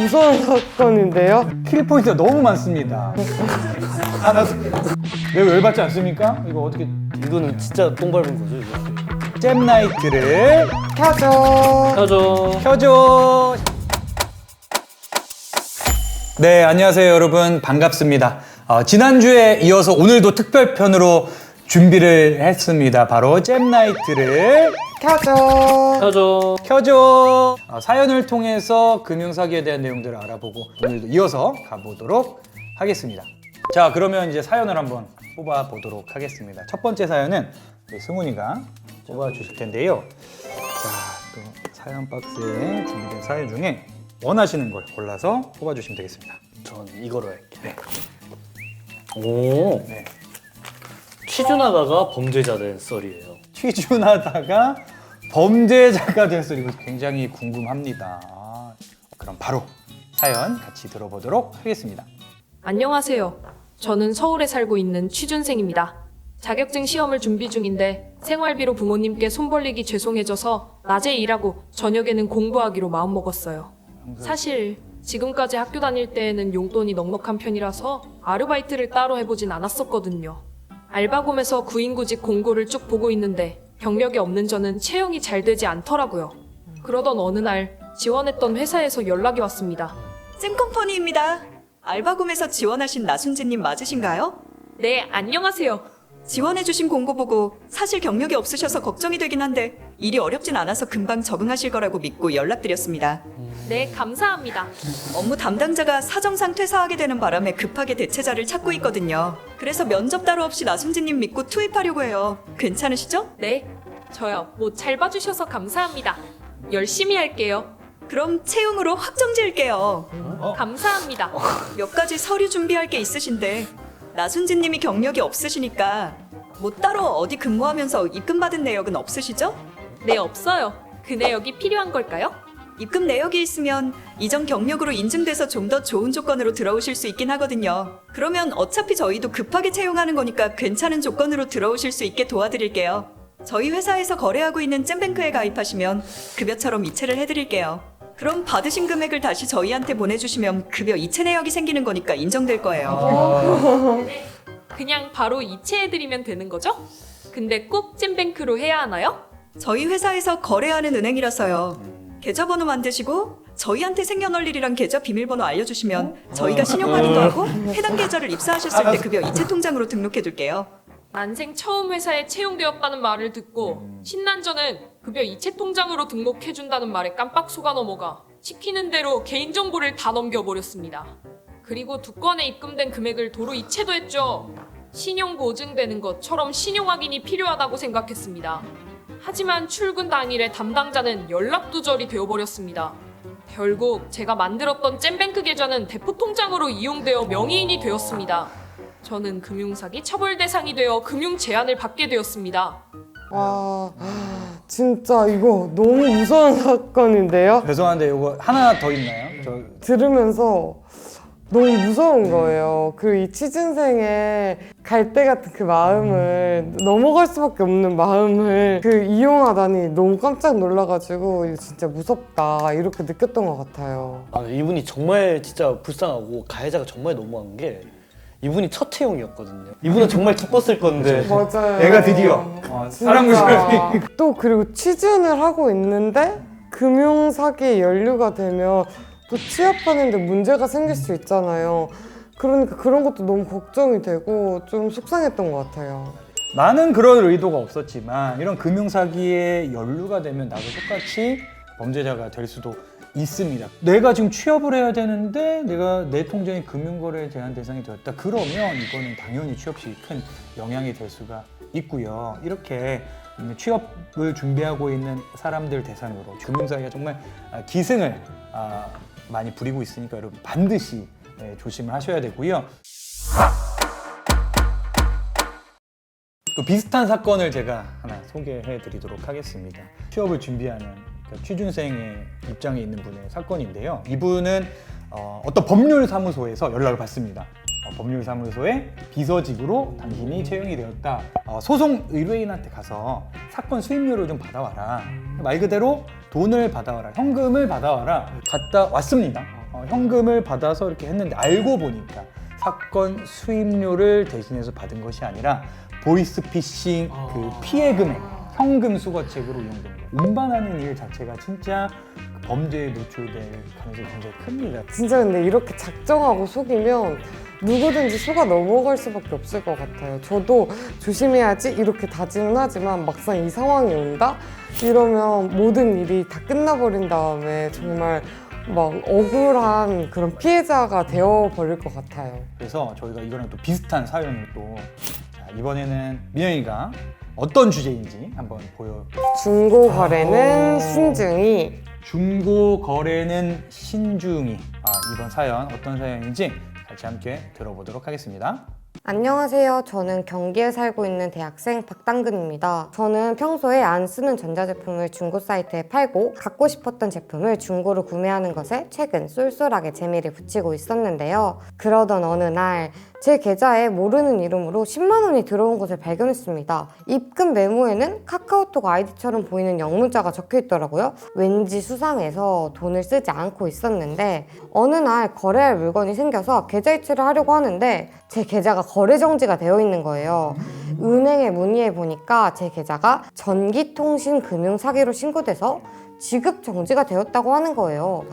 무서운 사건인데요. 킬 포인트가 너무 많습니다. 매우 열받지 않습니까? 이거 어떻게 이거는 진짜 똥 밟은 거죠, 이거. 잼나이트를 켜줘. 켜줘. 네, 안녕하세요 여러분, 반갑습니다. 지난주에 이어서 오늘도 특별편으로 준비를 했습니다. 바로 잼나이트를 켜줘. 사연을 통해서 금융사기에 대한 내용들을 알아보고 오늘도 이어서 가보도록 하겠습니다. 자, 그러면 이제 사연을 한번 뽑아보도록 하겠습니다. 첫 번째 사연은 우리 승훈이가 뽑아주실 텐데요. 자, 또 사연 박스에 준비된 사연 중에 원하시는 걸 골라서 뽑아주시면 되겠습니다. 전 이거로 할게요. 네. 오, 네. 취준하다가 범죄자 된 썰이에요. 취준하다가 범죄자가 된 소리, 이거 굉장히 궁금합니다. 그럼 바로 사연 같이 들어보도록 하겠습니다. 안녕하세요. 저는 서울에 살고 있는 취준생입니다. 자격증 시험을 준비 중인데 생활비로 부모님께 손 벌리기 죄송해져서 낮에 일하고 저녁에는 공부하기로 마음먹었어요. 사실 지금까지 학교 다닐 때에는 용돈이 넉넉한 편이라서 아르바이트를 따로 해보진 않았었거든요. 알바곰에서 구인구직 공고를 쭉 보고 있는데 경력이 없는 저는 채용이 잘 되지 않더라고요. 그러던 어느 날 지원했던 회사에서 연락이 왔습니다. 잼컴퍼니입니다. 알바곰에서 지원하신 나순재님 맞으신가요? 네, 안녕하세요. 지원해주신 공고 보고 사실 경력이 없으셔서 걱정이 되긴 한데 일이 어렵진 않아서 금방 적응하실 거라고 믿고 연락드렸습니다. 네, 감사합니다. 업무 담당자가 사정상 퇴사하게 되는 바람에 급하게 대체자를 찾고 있거든요. 그래서 면접 따로 없이 나순재님 믿고 투입하려고 해요. 괜찮으시죠? 네, 저요. 뭐 잘 봐주셔서 감사합니다. 열심히 할게요. 그럼 채용으로 확정 지을게요. 감사합니다. 몇 가지 서류 준비할 게 있으신데 나순재님이 경력이 없으시니까 뭐 따로 어디 근무하면서 입금받은 내역은 없으시죠? 네, 없어요. 그 내역이 필요한 걸까요? 입금 내역이 있으면 이전 경력으로 인증돼서 좀 더 좋은 조건으로 들어오실 수 있긴 하거든요. 그러면 어차피 저희도 급하게 채용하는 거니까 괜찮은 조건으로 들어오실 수 있게 도와드릴게요. 저희 회사에서 거래하고 있는 잼뱅크에 가입하시면 급여처럼 이체를 해드릴게요. 그럼 받으신 금액을 다시 저희한테 보내주시면 급여 이체 내역이 생기는 거니까 인정될 거예요. 그냥 바로 이체해드리면 되는 거죠? 근데 꼭 찐뱅크로 해야 하나요? 저희 회사에서 거래하는 은행이라서요. 계좌번호 만드시고 저희한테 생년월일이랑 계좌 비밀번호 알려주시면 저희가 신용 확인도 하고 해당 계좌를 입사하셨을 때 급여 이체 통장으로 등록해둘게요. 난생 처음 회사에 채용되었다는 말을 듣고 신난 저는 급여 이체 통장으로 등록해준다는 말에 깜빡 속아 넘어가 시키는 대로 개인정보를 다 넘겨버렸습니다. 그리고 두 건에 입금된 금액을 도로 이체도 했죠. 신용 보증되는 것처럼 신용 확인이 필요하다고 생각했습니다. 하지만 출근 당일에 담당자는 연락두절이 되어버렸습니다. 결국 제가 만들었던 잼뱅크 계좌는 대포 통장으로 이용되어 명의인이 되었습니다. 저는 금융사기 처벌 대상이 되어 금융 제한을 받게 되었습니다. 와, 진짜 이거 너무 무서운 사건인데요. 죄송한데 이거 하나 더 있나요? 들으면서 너무 무서운 거예요. 그 이 취준생의 갈대 같은 그 마음을 넘어갈 수밖에 없는 마음을 그 이용하다니 너무 깜짝 놀라가지고 이거 진짜 무섭다 이렇게 느꼈던 것 같아요. 이분이 정말 진짜 불쌍하고 가해자가 정말 너무한 게 이분이 첫 채용이었거든요. 이분은 정말 기뻤을 건데 맞아요. 얘가 드디어 사람 구실이 또 그리고 취준을 하고 있는데 금융 사기에 연루가 되면 또 취업하는데 문제가 생길 수 있잖아요. 그러니까 그런 것도 너무 걱정이 되고 좀 속상했던 것 같아요. 나는 그런 의도가 없었지만 이런 금융사기에 연루가 되면 나도 똑같이 범죄자가 될 수도 있습니다. 내가 지금 취업을 해야 되는데 내가 내 통장이 금융거래에 제한 대상이 되었다. 그러면 이거는 당연히 취업 시에 큰 영향이 될 수가 있고요. 이렇게 취업을 준비하고 있는 사람들 대상으로 금융사기가 정말 기승을 많이 부리고 있으니까 여러분 반드시 조심을 하셔야 되고요. 또 비슷한 사건을 제가 하나 소개해 드리도록 하겠습니다. 취업을 준비하는 취준생의 입장에 있는 분의 사건인데요. 이분은 어떤 법률사무소에서 연락을 받습니다. 법률사무소의 비서직으로 당신이 채용이 되었다. 소송 의뢰인한테 가서 사건 수임료를 좀 받아와라. 말 그대로 돈을 받아와라, 현금을 받아와라. 갔다 왔습니다. 현금을 받아서 이렇게 했는데 알고 보니까 사건 수임료를 대신해서 받은 것이 아니라 보이스피싱 그 피해 금액 현금 수거책으로 이용됩니다. 운반하는 일 자체가 진짜 범죄에 노출될 가능성이 굉장히 큽니다. 진짜 근데 이렇게 작정하고 속이면 누구든지 속아 넘어갈 수밖에 없을 것 같아요. 저도 조심해야지 이렇게 다짐은 하지만 막상 이 상황이 온다? 이러면 모든 일이 다 끝나버린 다음에 정말 막 억울한 그런 피해자가 되어버릴 것 같아요. 그래서 저희가 이거랑 또 비슷한 사연을 또 자, 이번에는 민영이가 어떤 주제인지 한번 중고 거래는 아. 신중히. 중고 거래는 신중히. 이번 사연 어떤 사연인지 같이 함께 들어보도록 하겠습니다. 안녕하세요. 저는 경기에 살고 있는 대학생 박당근입니다. 저는 평소에 안 쓰는 전자제품을 중고 사이트에 팔고 갖고 싶었던 제품을 중고로 구매하는 것에 최근 쏠쏠하게 재미를 붙이고 있었는데요. 그러던 어느 날 제 계좌에 모르는 이름으로 10만 원이 들어온 것을 발견했습니다. 입금 메모에는 카카오톡 아이디처럼 보이는 영문자가 적혀 있더라고요. 왠지 수상해서 돈을 쓰지 않고 있었는데 어느 날 거래할 물건이 생겨서 계좌 이체를 하려고 하는데 제 계좌가 거래 정지가 되어 있는 거예요. 은행에 문의해 보니까 제 계좌가 전기통신 금융 사기로 신고돼서 지급 정지가 되었다고 하는 거예요.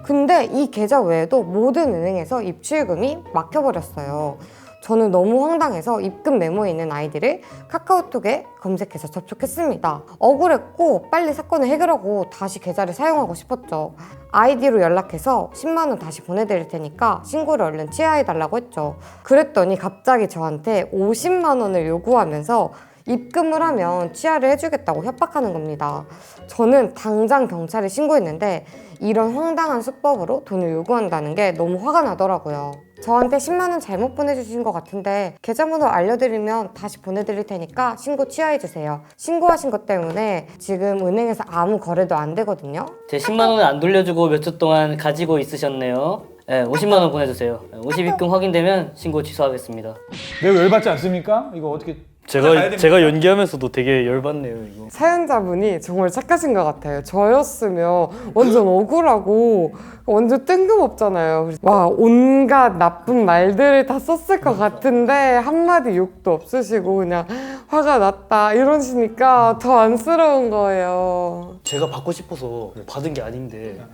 근데 이 계좌 외에도 모든 은행에서 입출금이 막혀버렸어요. 저는 너무 황당해서 입금 메모에 있는 아이디를 카카오톡에 검색해서 접촉했습니다. 억울했고 빨리 사건을 해결하고 다시 계좌를 사용하고 싶었죠. 아이디로 연락해서 10만 원 다시 보내드릴 테니까 신고를 얼른 취하해달라고 했죠. 그랬더니 갑자기 저한테 50만 원을 요구하면서 입금을 하면 취하를 해주겠다고 협박하는 겁니다. 저는 당장 경찰에 신고했는데 이런 황당한 수법으로 돈을 요구한다는 게 너무 화가 나더라고요. 저한테 10만 원 잘못 보내주신 것 같은데 계좌번호 알려드리면 다시 보내드릴 테니까 신고 취하해주세요. 신고하신 것 때문에 지금 은행에서 아무 거래도 안 되거든요. 제 10만 원을 안 돌려주고 몇 주 동안 가지고 있으셨네요. 네, 50만 원 보내주세요. 50 입금 확인되면 신고 취소하겠습니다. 내가 열받지 않습니까? 이거 어떻게 제가 연기하면서도 되게 열받네요 이거. 사연자분이 정말 착하신 것 같아요. 저였으면 완전 억울하고 완전 뜬금없잖아요. 와, 온갖 나쁜 말들을 다 썼을 것 같은데 한마디 욕도 없으시고 그냥 화가 났다 이러시니까 더 안쓰러운 거예요. 제가 받고 싶어서 받은 게 아닌데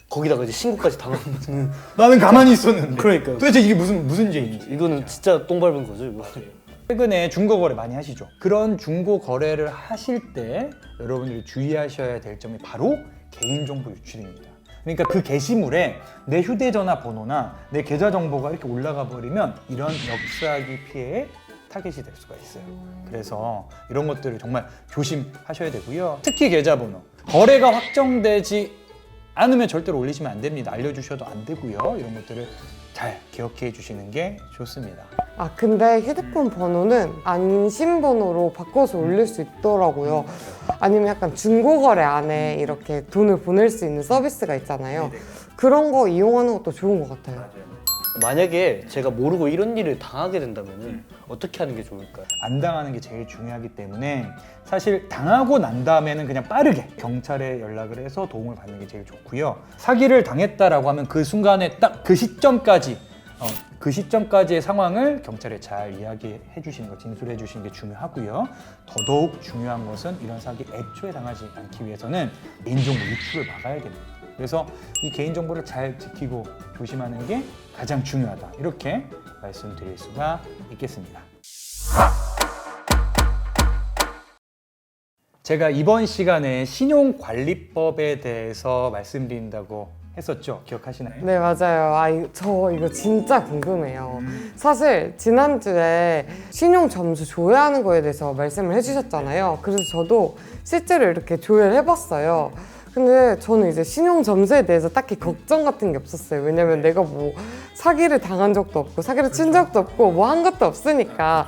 거기다가 이제 신고까지 당하면 나는 가만히 있었는데. 그러니까요. 도대체 이게 무슨 죄인지. 이거는 진짜 똥 밟은 거죠 이거. 최근에 중고 거래 많이 하시죠? 그런 중고 거래를 하실 때 여러분들이 주의하셔야 될 점이 바로 개인정보 유출입니다. 그러니까 그 게시물에 내 휴대전화 번호나 내 계좌 정보가 이렇게 올라가 버리면 이런 역사기 피해에 타겟이 될 수가 있어요. 그래서 이런 것들을 정말 조심하셔야 되고요. 특히 계좌번호. 거래가 확정되지 않으면 절대로 올리시면 안 됩니다. 알려주셔도 안 되고요. 이런 것들을 잘 기억해 주시는 게 좋습니다. 근데 휴대폰 번호는 안심번호로 바꿔서 올릴 수 있더라고요. 아니면 약간 중고거래 안에 이렇게 돈을 보낼 수 있는 서비스가 있잖아요. 그런 거 이용하는 것도 좋은 것 같아요. 만약에 제가 모르고 이런 일을 당하게 된다면 어떻게 하는 게 좋을까요? 안 당하는 게 제일 중요하기 때문에 사실 당하고 난 다음에는 그냥 빠르게 경찰에 연락을 해서 도움을 받는 게 제일 좋고요. 사기를 당했다라고 하면 그 순간에 딱 그 시점까지의 상황을 경찰에 잘 이야기해 주시는 거, 진술해 주시는 게 중요하고요. 더더욱 중요한 것은 이런 사기 애초에 당하지 않기 위해서는 개인정보 유출을 막아야 됩니다. 그래서 이 개인정보를 잘 지키고 조심하는 게 가장 중요하다. 이렇게 말씀드릴 수가 있겠습니다. 제가 이번 시간에 신용관리법에 대해서 말씀드린다고 했었죠? 기억하시나요? 네, 맞아요. 저 이거 진짜 궁금해요. 사실 지난주에 신용 점수 조회하는 거에 대해서 말씀을 해주셨잖아요. 그래서 저도 실제로 이렇게 조회를 해봤어요. 근데 저는 이제 신용 점수에 대해서 딱히 걱정 같은 게 없었어요. 왜냐면 내가 뭐 사기를 당한 적도 없고 사기를 친 적도 없고 뭐 한 것도 없으니까.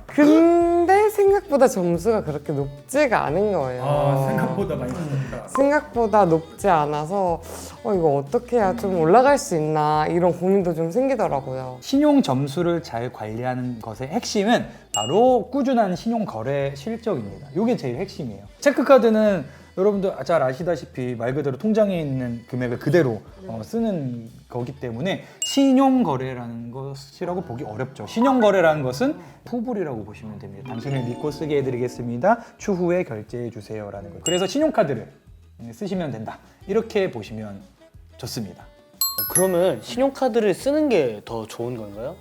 근데 생각보다 점수가 그렇게 높지가 않은 거예요. 생각보다 많이 높다. 생각보다 높지 않아서 이거 어떻게 해야 좀 올라갈 수 있나 이런 고민도 좀 생기더라고요. 신용 점수를 잘 관리하는 것의 핵심은 바로 꾸준한 신용 거래 실적입니다. 이게 제일 핵심이에요. 체크카드는 여러분들 잘 아시다시피 말 그대로 통장에 있는 금액을 그대로 쓰는 거기 때문에 신용거래라는 것이라고 보기 어렵죠. 신용거래라는 것은 후불이라고 보시면 됩니다. 당신을 믿고 쓰게 해드리겠습니다. 추후에 결제해주세요 라는 거예요. 그래서 신용카드를 쓰시면 된다. 이렇게 보시면 좋습니다. 그러면 신용카드를 쓰는 게 더 좋은 건가요?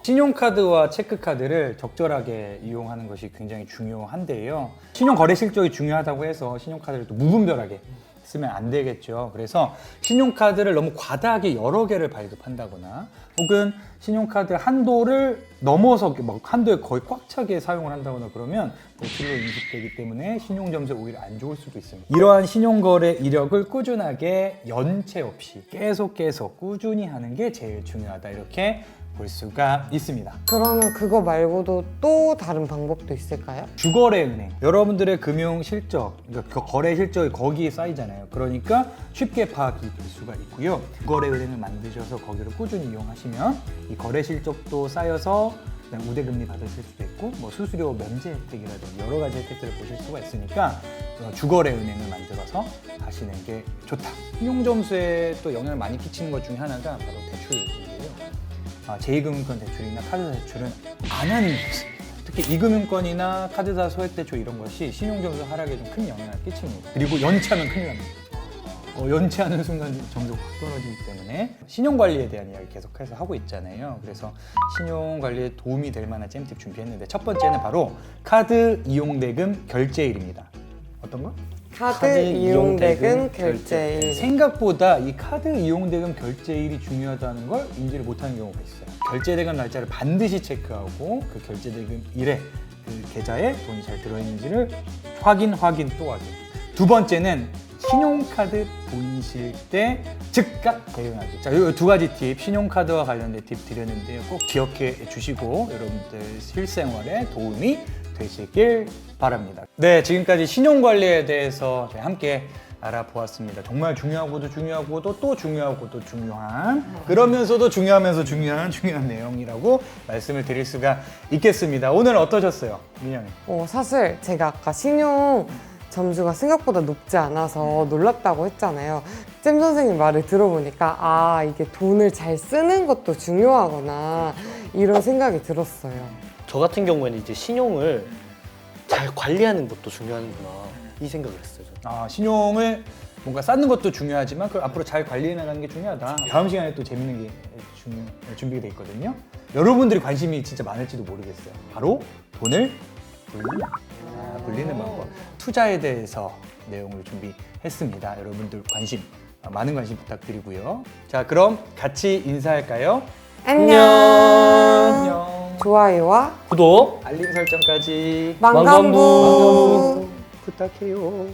신용카드와 체크카드를 적절하게 이용하는 것이 굉장히 중요한데요. 신용거래 실적이 중요하다고 해서 신용카드를 또 무분별하게 쓰면 안 되겠죠. 그래서 신용카드를 너무 과다하게 여러 개를 발급한다거나 혹은 신용카드 한도를 넘어서 막 한도에 거의 꽉 차게 사용을 한다거나 그러면 대출로 인식되기 때문에 신용점수에 오히려 안 좋을 수도 있습니다. 이러한 신용거래 이력을 꾸준하게 연체 없이 계속 꾸준히 하는 게 제일 중요하다. 이렇게 볼 수가 있습니다. 그러면 그거 말고도 또 다른 방법도 있을까요? 주거래은행, 여러분들의 금융 실적, 그러니까 그 거래 실적이 거기에 쌓이잖아요. 그러니까 쉽게 파악이 될 수가 있고요. 주거래은행을 만드셔서 거기를 꾸준히 이용하시면 이 거래 실적도 쌓여서 그냥 우대금리 받으실 수도 있고 뭐 수수료 면제 혜택이라든지 여러 가지 혜택들을 보실 수가 있으니까 주거래은행을 만들어서 하시는 게 좋다. 신용점수에 또 영향을 많이 끼치는 것 중에 하나가 바로 대출인데요. 제2금융권 대출이나 카드 대출은 안 하는 게 있습니다. 특히 이금융권이나 카드사 소액대출 이런 것이 신용점수 하락에 좀 큰 영향을 끼칩니다. 그리고 연체하면 큰일 납니다. 연체하는 순간 점수가 확 떨어지기 때문에 신용관리에 대한 이야기 계속해서 하고 있잖아요. 그래서 신용관리에 도움이 될 만한 잼팁 준비했는데 첫 번째는 바로 카드 이용대금 결제일입니다. 어떤 거? 카드 이용대금 결제일. 생각보다 이 카드 이용대금 결제일이 중요하다는 걸 인지를 못하는 경우가 있어요. 결제대금 날짜를 반드시 체크하고 그 결제대금 일에 그 계좌에 돈이 잘 들어있는지를 확인 또 확인. 두 번째는 신용카드 보이실 때 즉각 대응하기. 자, 이 두 가지 팁, 신용카드와 관련된 팁 드렸는데요. 꼭 기억해 주시고 여러분들 실생활에 도움이 되시길 바랍니다. 네, 지금까지 신용관리에 대해서 저희 함께 알아보았습니다. 정말 중요하고도 또 중요하고도 중요한, 그러면서도 중요하면서 중요한 내용이라고 말씀을 드릴 수가 있겠습니다. 오늘 어떠셨어요, 민영이? 사실 제가 아까 신용 점수가 생각보다 높지 않아서 놀랐다고 했잖아요. 잼 선생님 말을 들어보니까 이게 돈을 잘 쓰는 것도 중요하구나 이런 생각이 들었어요. 저 같은 경우에는 이제 신용을 잘 관리하는 것도 중요하구나 이 생각을 했어요. 저는. 신용을 뭔가 쌓는 것도 중요하지만 그걸 앞으로 잘 관리해 나가는 게 중요하다. 다음 시간에 또 재밌는 게 준비되어 있거든요. 여러분들이 관심이 진짜 많을지도 모르겠어요. 바로 돈을 불리는 방법. 투자에 대해서 내용을 준비했습니다. 여러분들 많은 관심 부탁드리고요. 자, 그럼 같이 인사할까요? 안녕. 좋아요와 구독, 알림 설정까지 만감부. 부탁해요.